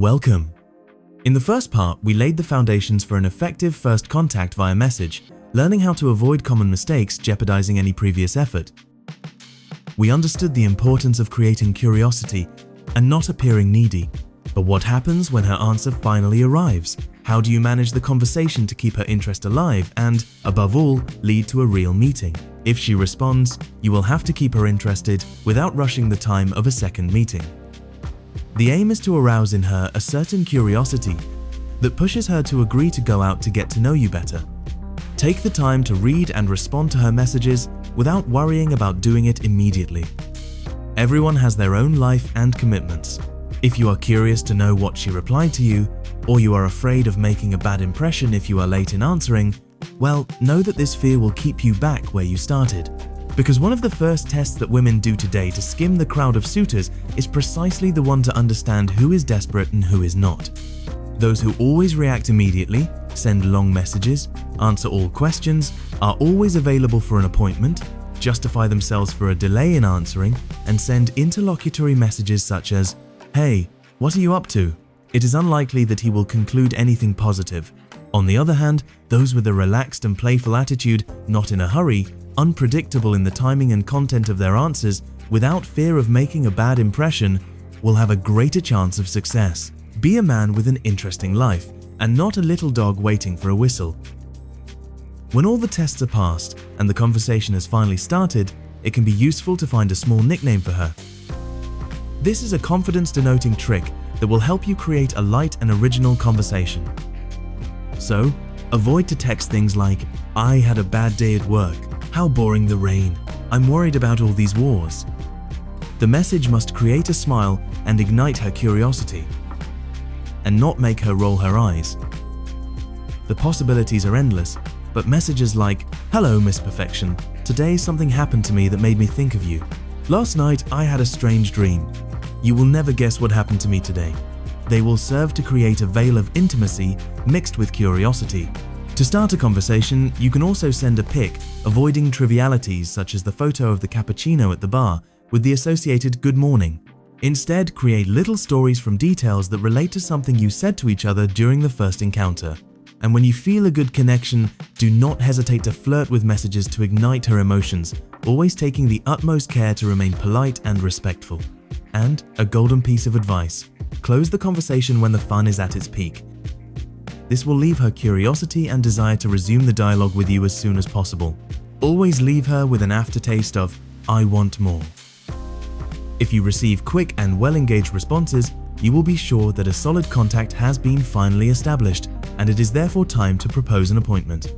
Welcome. In the first part, we laid the foundations for an effective first contact via message, learning how to avoid common mistakes jeopardizing any previous effort. We understood the importance of creating curiosity and not appearing needy. But what happens when her answer finally arrives? How do you manage the conversation to keep her interest alive and, above all, lead to a real meeting? If she responds, you will have to keep her interested without rushing the time of a second meeting. The aim is to arouse in her a certain curiosity that pushes her to agree to go out to get to know you better. Take the time to read and respond to her messages without worrying about doing it immediately. Everyone has their own life and commitments. If you are curious to know what she replied to you, or you are afraid of making a bad impression if you are late in answering, well, know that this fear will keep you back where you started. Because one of the first tests that women do today to skim the crowd of suitors is precisely the one to understand who is desperate and who is not. Those who always react immediately, send long messages, answer all questions, are always available for an appointment, justify themselves for a delay in answering, and send interlocutory messages such as, "Hey, what are you up to?" It is unlikely that he will conclude anything positive. On the other hand, those with a relaxed and playful attitude, not in a hurry, unpredictable in the timing and content of their answers, without fear of making a bad impression, will have a greater chance of success. Be a man with an interesting life, and not a little dog waiting for a whistle. When all the tests are passed and the conversation has finally started, it can be useful to find a small nickname for her. This is a confidence-denoting trick that will help you create a light and original conversation. So, avoid to text things like, "I had a bad day at work. How boring the rain. I'm worried about all these wars." The message must create a smile and ignite her curiosity, and not make her roll her eyes. The possibilities are endless, but messages like, "Hello, Miss Perfection. Today something happened to me that made me think of you. Last night I had a strange dream. You will never guess what happened to me today." They will serve to create a veil of intimacy mixed with curiosity. To start a conversation, you can also send a pic, avoiding trivialities such as the photo of the cappuccino at the bar with the associated "good morning." Instead, create little stories from details that relate to something you said to each other during the first encounter. And when you feel a good connection, do not hesitate to flirt with messages to ignite her emotions, always taking the utmost care to remain polite and respectful. And a golden piece of advice: close the conversation when the fun is at its peak. This will leave her curiosity and desire to resume the dialogue with you as soon as possible. Always leave her with an aftertaste of, "I want more." If you receive quick and well-engaged responses, you will be sure that a solid contact has been finally established, and it is therefore time to propose an appointment.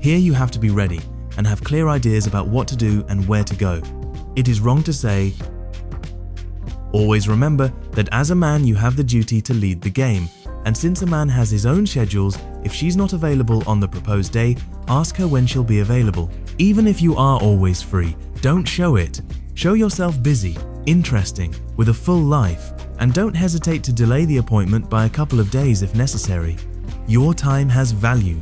Here you have to be ready and have clear ideas about what to do and where to go. It is wrong to say. Always remember that as a man you have the duty to lead the game, and since a man has his own schedules, if she's not available on the proposed day, ask her when she'll be available. Even if you are always free, don't show it. Show yourself busy, interesting, with a full life, and don't hesitate to delay the appointment by a couple of days if necessary. Your time has value.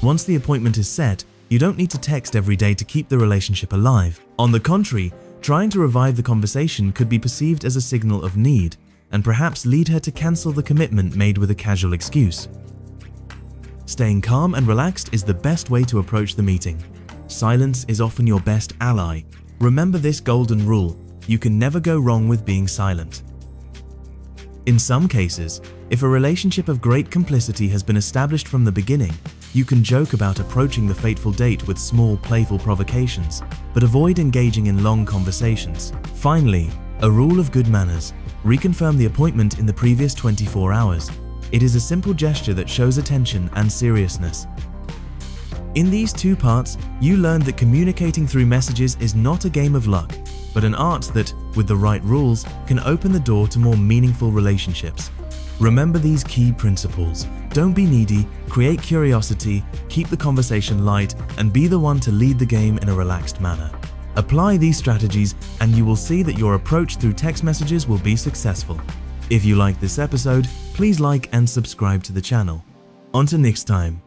Once the appointment is set, you don't need to text every day to keep the relationship alive. On the contrary, trying to revive the conversation could be perceived as a signal of need, and perhaps lead her to cancel the commitment made with a casual excuse. Staying calm and relaxed is the best way to approach the meeting. Silence is often your best ally. Remember this golden rule: you can never go wrong with being silent. In some cases, if a relationship of great complicity has been established from the beginning, you can joke about approaching the fateful date with small, playful provocations, but avoid engaging in long conversations. Finally, a rule of good manners: reconfirm the appointment in the previous 24 hours. It is a simple gesture that shows attention and seriousness. In these two parts, you learned that communicating through messages is not a game of luck, but an art that, with the right rules, can open the door to more meaningful relationships. Remember these key principles: don't be needy, create curiosity, keep the conversation light, and be the one to lead the game in a relaxed manner. Apply these strategies and you will see that your approach through text messages will be successful. If you liked this episode, please like and subscribe to the channel. Until next time.